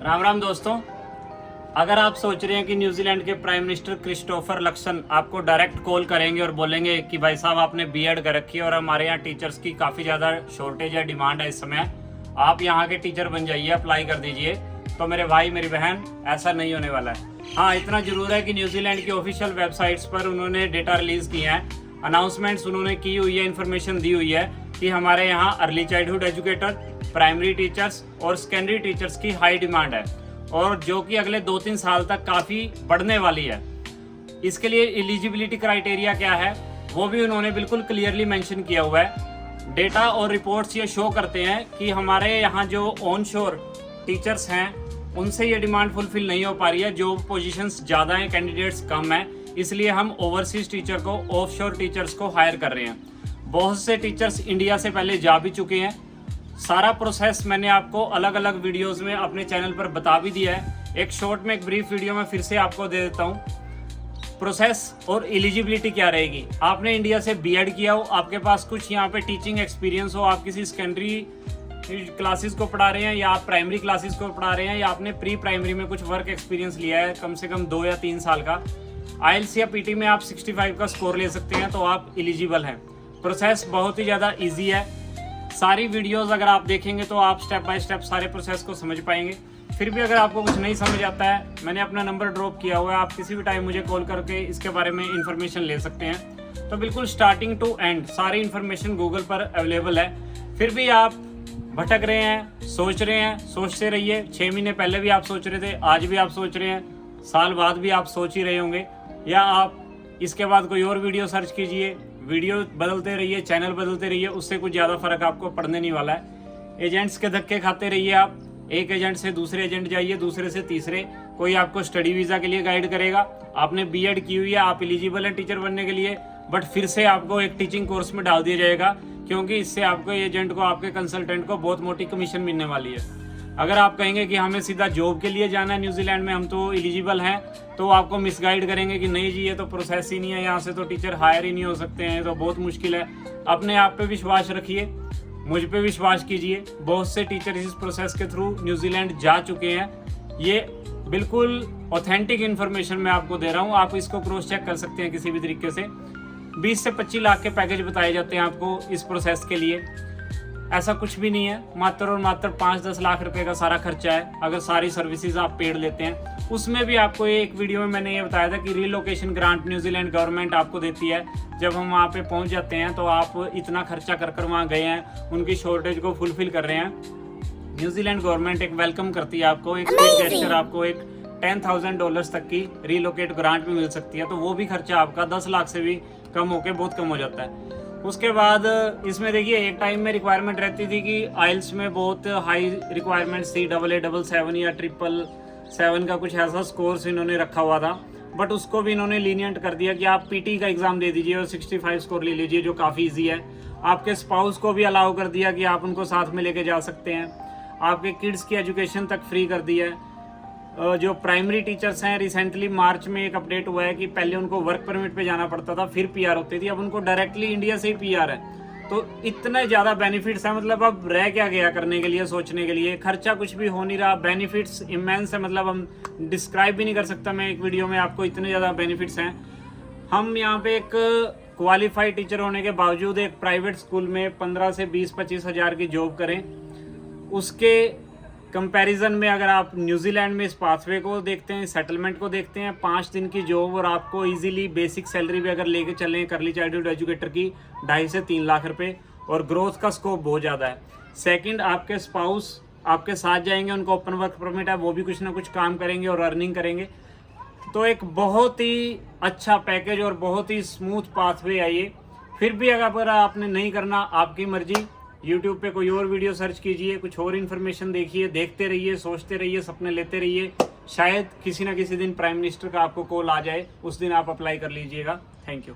राम राम दोस्तों, अगर आप सोच रहे हैं कि न्यूजीलैंड के प्राइम मिनिस्टर क्रिस्टोफर लक्सन आपको डायरेक्ट कॉल करेंगे और बोलेंगे कि भाई साहब आपने बीएड कर रखी है और हमारे यहाँ टीचर्स की काफ़ी ज़्यादा शॉर्टेज है, डिमांड है इस समय, आप यहाँ के टीचर बन जाइए, अप्लाई कर दीजिए, तो मेरे भाई मेरी बहन ऐसा नहीं होने वाला है। हाँ, इतना जरूर है कि न्यूजीलैंड की ऑफिशियल वेबसाइट्स पर उन्होंने डेटा रिलीज़ किए हैं, अनाउंसमेंट्स उन्होंने की हुई है, इन्फॉर्मेशन दी हुई है कि हमारे यहाँ early childhood educator, primary teachers और सेकेंडरी टीचर्स की हाई डिमांड है और जो कि अगले 2-3 साल तक काफ़ी बढ़ने वाली है। इसके लिए एलिजिबिलिटी क्राइटेरिया क्या है वो भी उन्होंने बिल्कुल क्लियरली मेंशन किया हुआ है। डेटा और रिपोर्ट्स ये शो करते हैं कि हमारे यहाँ जो ऑन शोर टीचर्स हैं उनसे ये डिमांड फुलफिल नहीं हो पा रही है, जो पोजीशंस ज़्यादा हैं, कैंडिडेट्स कम हैं, इसलिए हम ओवरसीज टीचर को, ऑफ शोर टीचर्स को हायर कर रहे हैं। बहुत से टीचर्स इंडिया से पहले जा भी चुके हैं। सारा प्रोसेस मैंने आपको अलग अलग वीडियोस में अपने चैनल पर बता भी दिया है। एक शॉर्ट में एक ब्रीफ वीडियो में फिर से आपको दे देता हूँ। प्रोसेस और एलिजिबिलिटी क्या रहेगी। आपने इंडिया से बीएड किया हो, आपके पास कुछ यहाँ पे टीचिंग एक्सपीरियंस हो, आप किसी सेकेंडरी क्लासेस को पढ़ा रहे हैं या आप प्राइमरी क्लासेस को पढ़ा रहे हैं या आपने प्री प्राइमरी में कुछ वर्क एक्सपीरियंस लिया है कम से कम 2 या 3 साल का, आईएलटीएस या पीटी में आप 65 का स्कोर ले सकते हैं, तो आप एलिजिबल हैं। प्रोसेस बहुत ही ज़्यादा ईजी है। सारी वीडियोस अगर आप देखेंगे तो आप स्टेप बाय स्टेप सारे प्रोसेस को समझ पाएंगे। फिर भी अगर आपको कुछ नहीं समझ आता है, मैंने अपना नंबर ड्रॉप किया हुआ है, आप किसी भी टाइम मुझे कॉल करके इसके बारे में इंफॉर्मेशन ले सकते हैं। तो बिल्कुल स्टार्टिंग टू एंड सारी इंफॉर्मेशन गूगल पर अवेलेबल है। फिर भी आप भटक रहे हैं, सोच रहे हैं, सोचते रहिए। 6 महीने पहले भी आप सोच रहे थे, आज भी आप सोच रहे हैं, साल बाद भी आप सोच ही रहे होंगे, या आप इसके बाद कोई और वीडियो सर्च कीजिए, वीडियो बदलते रहिए, चैनल बदलते रहिए, उससे कुछ ज़्यादा फर्क आपको पड़ने नहीं वाला है। एजेंट्स के धक्के खाते रहिए आप, एक एजेंट से दूसरे एजेंट जाइए, दूसरे से तीसरे, कोई आपको स्टडी वीज़ा के लिए गाइड करेगा। आपने बीएड की हुई है, आप एलिजिबल हैं टीचर बनने के लिए, बट फिर से आपको एक टीचिंग कोर्स में डाल दिया जाएगा, क्योंकि इससे आपको एजेंट को, आपके कंसल्टेंट को बहुत मोटी कमीशन मिलने वाली है। अगर आप कहेंगे कि हमें सीधा जॉब के लिए जाना है न्यूजीलैंड में, हम तो एलिजिबल हैं, तो आपको मिसगाइड करेंगे कि नहीं जी ये तो प्रोसेस ही नहीं है, यहाँ से तो टीचर हायर ही नहीं हो सकते हैं, तो बहुत मुश्किल है। अपने आप पे विश्वास रखिए, मुझ पे विश्वास कीजिए। बहुत से टीचर इस प्रोसेस के थ्रू न्यूजीलैंड जा चुके हैं। ये बिल्कुल ऑथेंटिक इन्फॉर्मेशन मैं आपको दे रहा हूँ, आप इसको क्रॉस चेक कर सकते हैं किसी भी तरीके से। 20 से 25 लाख के पैकेज बताए जाते हैं आपको इस प्रोसेस के लिए। ऐसा कुछ भी नहीं है, मात्र और मात्र 5-10 लाख रुपए का सारा खर्चा है अगर सारी सर्विसेज आप पेड लेते हैं। उसमें भी आपको एक वीडियो में मैंने ये बताया था कि रीलोकेशन ग्रांट न्यूजीलैंड गवर्नमेंट आपको देती है। जब हम वहाँ पे पहुँच जाते हैं तो आप इतना खर्चा कर वहाँ गए हैं, उनकी शॉर्टेज को फुलफिल कर रहे हैं, न्यूजीलैंड गवर्नमेंट एक वेलकम करती है आपको, एक स्वीट गेस्चर आपको एक $10,000 तक की रीलोकेट ग्रांट भी मिल सकती है। तो वो भी खर्चा आपका 10 लाख से भी कम होकर बहुत कम हो जाता है। उसके बाद इसमें देखिए, एक टाइम में रिक्वायरमेंट रहती थी कि आइल्स में बहुत हाई रिक्वायरमेंट थी, AA777 या 777 का कुछ ऐसा स्कोर्स इन्होंने रखा हुआ था, बट उसको भी इन्होंने लीनियंट कर दिया कि आप पीटी का एग्जाम दे दीजिए और 65 स्कोर ले लीजिए, जो काफ़ी ईजी है। आपके स्पाउस को भी अलाउ कर दिया कि आप उनको साथ में लेके जा सकते हैं। आपके किड्स की एजुकेशन तक फ्री कर दी है। जो प्राइमरी टीचर्स हैं, रिसेंटली मार्च में एक अपडेट हुआ है कि पहले उनको वर्क परमिट पे जाना पड़ता था, फिर पीआर होती थी, अब उनको डायरेक्टली इंडिया से ही पीआर है। तो इतने ज़्यादा बेनिफिट्स हैं, मतलब अब रह क्या गया करने के लिए, सोचने के लिए। खर्चा कुछ भी हो नहीं रहा, बेनिफिट्स इमेंस है, मतलब हम डिस्क्राइब भी नहीं कर सकता मैं एक वीडियो में आपको, इतने ज़्यादा बेनिफिट्स हैं। हम यहाँ पे एक क्वालिफाइड टीचर होने के बावजूद एक प्राइवेट स्कूल में 15 से 20-25 हज़ार की जॉब करें, उसके कंपैरिजन में अगर आप न्यूजीलैंड में इस पाथवे को देखते हैं, सेटलमेंट को देखते हैं, 5 दिन की जॉब और आपको इजीली बेसिक सैलरी भी अगर लेके चलें अर्ली चाइल्डहुड एजुकेटर की 2.5 से 3 लाख रुपए, और ग्रोथ का स्कोप बहुत ज़्यादा है। सेकंड, आपके स्पाउस आपके साथ जाएंगे, उनको ओपन वर्क परमिट है, वो भी कुछ ना कुछ काम करेंगे और अर्निंग करेंगे। तो एक बहुत ही अच्छा पैकेज और बहुत ही स्मूथ पाथवे है ये। फिर भी अगर आपने नहीं करना, आपकी मर्जी, YouTube पे कोई और वीडियो सर्च कीजिए, कुछ और इन्फॉर्मेशन देखिए, देखते रहिए, सोचते रहिए, सपने लेते रहिए। शायद किसी ना किसी दिन प्राइम मिनिस्टर का आपको कॉल आ जाए, उस दिन आप अप्लाई कर लीजिएगा। Thank you.